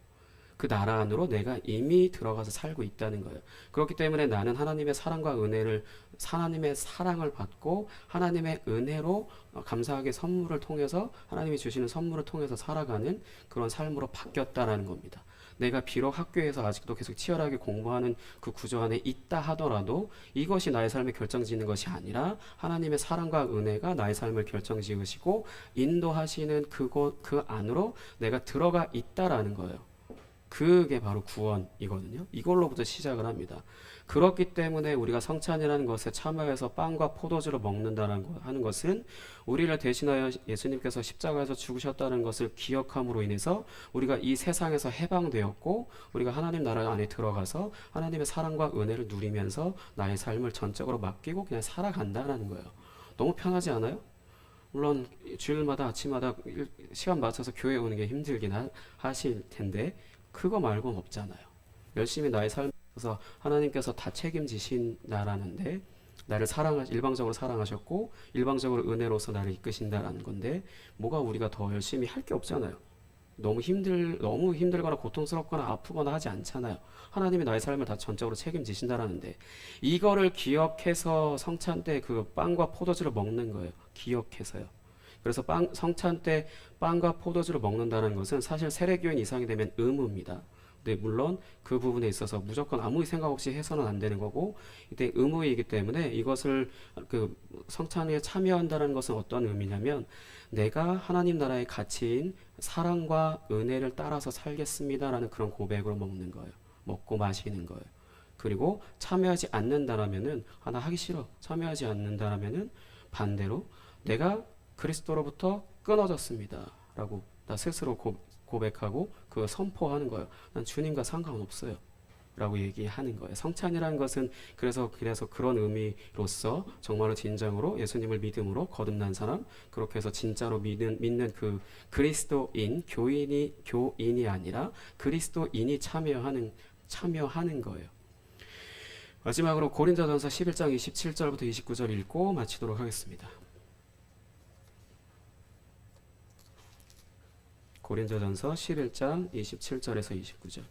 그 나라 안으로 내가 이미 들어가서 살고 있다는 거예요. 그렇기 때문에 나는 하나님의 사랑과 은혜를 하나님의 사랑을 받고 하나님의 은혜로 감사하게 선물을 통해서 하나님이 주시는 선물을 통해서 살아가는 그런 삶으로 바뀌었다라는 겁니다. 내가 비록 학교에서 아직도 계속 치열하게 공부하는 그 구조 안에 있다 하더라도 이것이 나의 삶을 결정짓는 것이 아니라 하나님의 사랑과 은혜가 나의 삶을 결정지으시고 인도하시는 그 안으로 내가 들어가 있다라는 거예요. 그게 바로 구원이거든요. 이걸로부터 시작을 합니다. 그렇기 때문에 우리가 성찬이라는 것에 참여해서 빵과 포도주를 하는 것은 우리를 대신하여 예수님께서 십자가에서 죽으셨다는 것을 기억함으로 인해서 우리가 이 세상에서 해방되었고 우리가 하나님 나라 안에 들어가서 하나님의 사랑과 은혜를 누리면서 나의 삶을 전적으로 맡기고 그냥 살아간다는 거예요. 너무 편하지 않아요? 물론 주일마다 아침마다 시간 맞춰서 교회 오는 게 힘들긴 하실 텐데 그거 말고는 없잖아요. 열심히 나의 삶에서 하나님께서 다 책임지신다라는데 나를 일방적으로 사랑하셨고 일방적으로 은혜로서 나를 이끄신다라는 건데 뭐가 우리가 더 열심히 할 게 없잖아요. 너무 힘들거나 고통스럽거나 아프거나 하지 않잖아요. 하나님이 나의 삶을 다 전적으로 책임지신다라는데 이거를 기억해서 성찬 때 그 빵과 포도주를 먹는 거예요. 기억해서요. 그래서 성찬 때 빵과 포도주를 먹는다는 것은 사실 세례교인 이상이 되면 의무입니다. 근데 물론 그 부분에 있어서 무조건 아무 생각 없이 해서는 안 되는 거고 이때 의무이기 때문에 이것을 그 성찬에 참여한다는 것은 어떤 의미냐면 내가 하나님 나라의 가치인 사랑과 은혜를 따라서 살겠습니다라는 그런 고백으로 먹는 거예요. 먹고 마시는 거예요. 그리고 참여하지 않는다라면은 나 하기 싫어. 참여하지 않는다라면은 반대로 내가 그리스도로부터 끊어졌습니다. 라고 나 스스로 고백하고 그걸 선포하는 거예요. 난 주님과 상관없어요. 라고 얘기하는 거예요. 성찬이라는 것은 그래서 그런 의미로서 정말로 진정으로 예수님을 믿음으로 거듭난 사람 그렇게 해서 진짜로 믿는 그 그리스도인 교인이 아니라 그리스도인이 참여하는 거예요. 마지막으로 고린도전서 11장 27절부터 29절 읽고 마치도록 하겠습니다. 고린도전서 11장 27절에서 29절.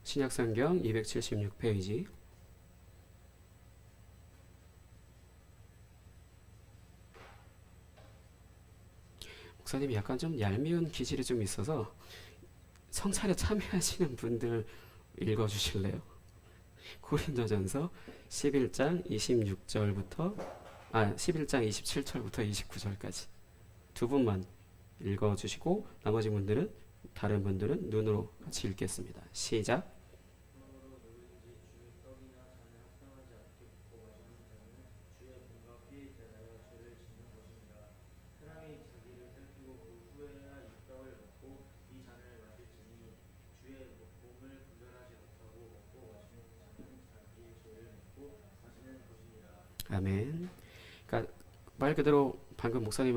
신약성경 276페이지. 목사님이 약간 좀 얄미운 기질이 좀 있어서 성찬에 참여하시는 분들 읽어주실래요? 고린도전서 11장 27절부터 29절까지 두 분만 읽어주시고 나머지 분들은 다른 분들은 눈으로 같이 읽겠습니다. 시작. 아멘. 그러니까 말 그대로 방금 목사님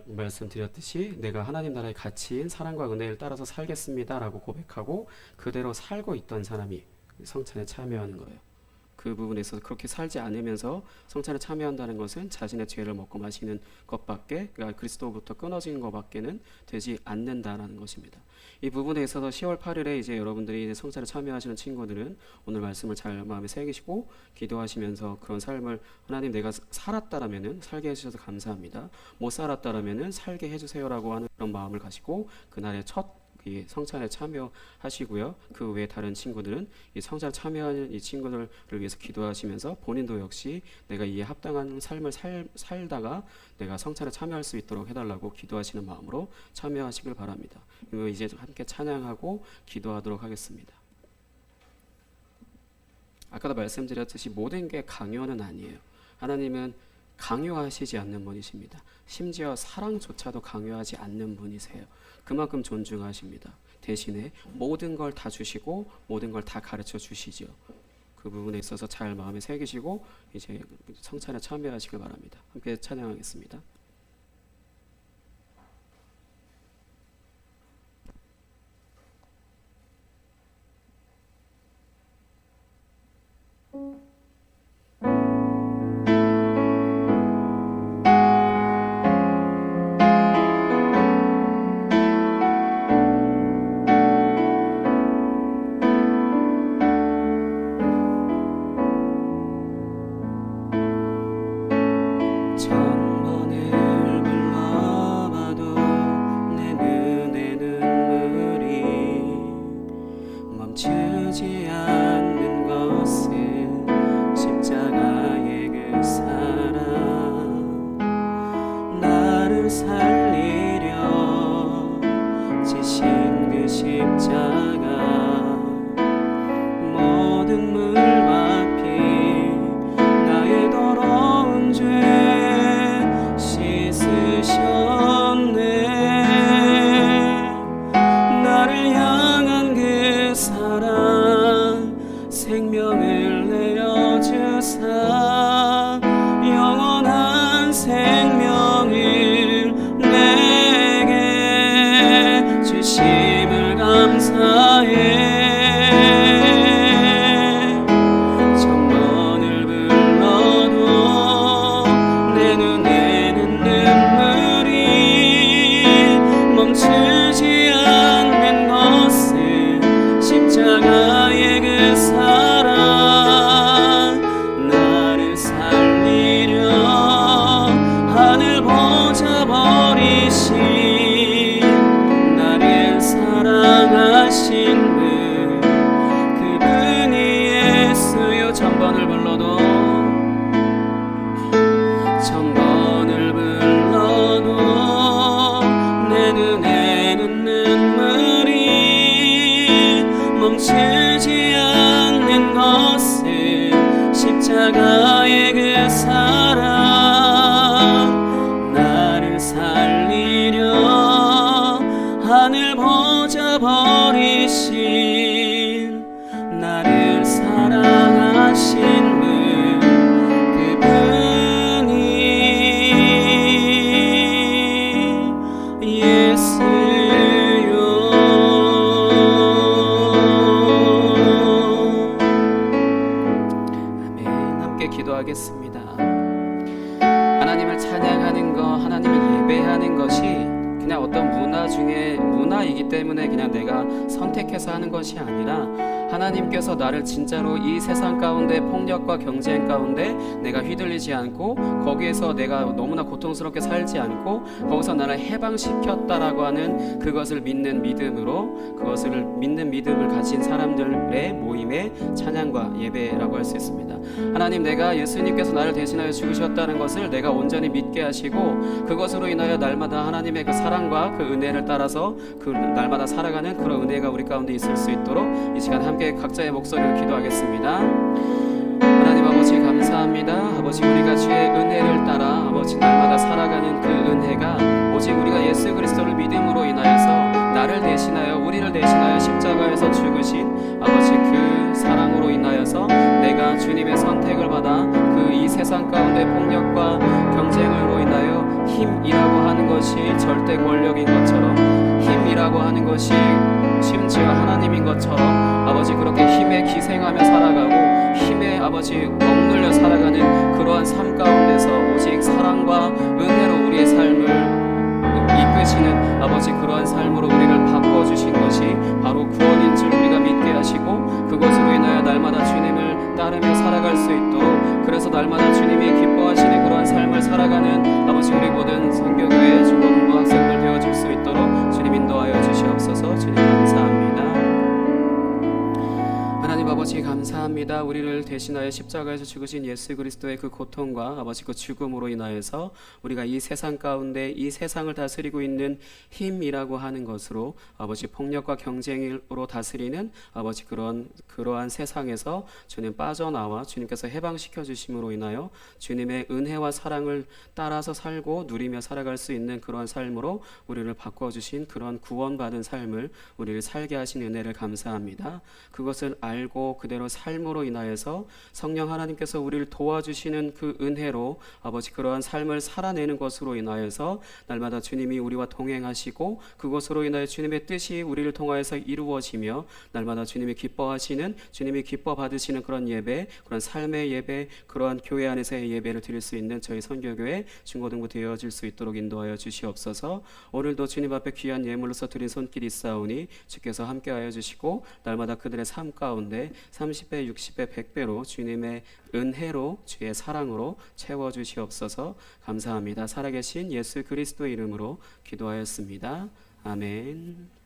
말씀드렸듯이 내가 하나님 나라의 가치인 사랑과 은혜를 따라서 살겠습니다라고 고백하고 그대로 살고 있던 사람이 성찬에 참여하는 거예요. 그 부분에 있어서 그렇게 살지 않으면서 성찬에 참여한다는 것은 자신의 죄를 먹고 마시는 것밖에, 그러니까 그리스도로부터 끊어지는 것밖에는 되지 않는다라는 것입니다. 이 부분에 있어서 10월 8일에 이제 여러분들이 이제 성찬에 참여하시는 친구들은 오늘 말씀을 잘 마음에 새기시고 기도하시면서 그런 삶을 하나님 내가 살았다라면은 살게 해주셔서 감사합니다. 못 살았다라면은 살게 해주세요라고 하는 그런 마음을 가지고 그날의 첫 이 성찬에 참여하시고요. 그 외에 다른 친구들은 이 성찬에 참여하는 이 친구들을 위해서 기도하시면서 본인도 역시 내가 이에 합당한 삶을 살다가 내가 성찬에 참여할 수 있도록 해달라고 기도하시는 마음으로 참여하시길 바랍니다. 이제 함께 찬양하고 기도하도록 하겠습니다. 아까도 말씀드렸듯이 모든 게 강요는 아니에요. 하나님은 강요하시지 않는 분이십니다. 심지어 사랑조차도 강요하지 않는 분이세요. 그만큼 존중하십니다. 대신에 모든 걸 다 주시고 모든 걸 다 가르쳐 주시죠. 그 부분에 있어서 잘 마음에 새기시고 이제 성찬에 참여하시길 바랍니다. 함께 찬양하겠습니다. 기도하겠습니다. 하나님을 찬양하는 것, 하나님을 예배하는 것이 그냥 어떤 문화 중에 문화이기 때문에 그냥 내가 선택해서 하는 것이 아니라 하나님께서 나를 진짜로 이 세상 가운데 폭력과 경쟁 가운데 내가 휘둘리지 않고 거기에서 내가 너무나 고통스럽게 살지 않고 거기서 나를 해방시켰다라고 하는 그것을 믿는 믿음으로, 그것을 믿는 믿음을 가진 사람들의 모임의 찬양과 예배라고 할 수 있습니다. 하나님, 내가 예수님께서 나를 대신하여 죽으셨다는 것을 내가 온전히 믿게 하시고 그것으로 인하여 날마다 하나님의 그 사랑과 그 은혜를 따라서 그 날마다 살아가는 그런 은혜가 우리 가운데 있을 수 있도록 이 시간 함께 각자의 목소리로 기도하겠습니다. 하나님 아버지 감사합니다. 아버지, 우리가 주의 은혜를 따라 아버지 날마다 살아가는 그 은혜가 오직 우리가 예수 그리스도를 믿음으로 인하여서 나를 대신하여 우리를 대신하여 십자가에서 죽으신 아버지 그 사랑으로 인하여서 내가 주님의 선택을 받아 그 이 세상 가운데 폭력과 경쟁으로 인하여 힘이라고 하는 것이 절대 권력인 것처럼 힘이라고 하는 것이 심지어 하나님 하나님인 것처럼 아버지 그렇게 힘에 기생하며 살아가고 힘에 아버지 억눌려 살아가는 그러한 삶 가운데서 오직 사랑과 은혜로 우리의 삶을 이끄시는 아버지 그러한 삶으로 우리를 바꿔주신 것이 바로 구원인 줄 우리가 믿게 하시고 그것으로 인하여 날마다 주님을 따르며 살아갈 수 있도록 그래서 날마다 주님이 기뻐하시는 그러한 삶을 살아가는 아버지 우리 모든 선교교회 중고등부 학생들 되어줄 수 있도록 주님 인도하여 주시옵소서. 주님 감사합니다. 하나님 아버지 감사합니다. 우리를 대신하여 십자가에서 죽으신 예수 그리스도의 그 고통과 아버지 그 죽음으로 인하여서 우리가 이 세상 가운데 이 세상을 다스리고 있는 힘이라고 하는 것으로 아버지 폭력과 경쟁으로 다스리는 아버지 그러한 세상에서 주님 빠져나와 주님께서 해방시켜 주심으로 인하여 주님의 은혜와 사랑을 따라서 살고 누리며 살아갈 수 있는 그러한 삶으로 우리를 바꿔주신 그런 구원받은 삶을 우리를 살게 하신 은혜를 감사합니다. 그것을 알고 그대로 삶으로 인하여서 성령 하나님께서 우리를 도와주시는 그 은혜로 아버지 그러한 삶을 살아내는 것으로 인하여서 날마다 주님이 우리와 동행하시고 그것으로 인하여 주님의 뜻이 우리를 통하여서 이루어지며 날마다 주님이 기뻐하시는 주님이 기뻐 받으시는 그런 예배 그런 삶의 예배 그러한 교회 안에서의 예배를 드릴 수 있는 저희 선교교회 중고등부 되어질 수 있도록 인도하여 주시옵소서. 오늘도 주님 앞에 귀한 예물로서 드린 손길이 있사오니 주께서 함께하여 주시고 날마다 그들의 삶 가운데 30배 60배 100배로 주님의 은혜로 주의 사랑으로 채워주시옵소서. 감사합니다. 살아계신 예수 그리스도의 이름으로 기도하였습니다. 아멘.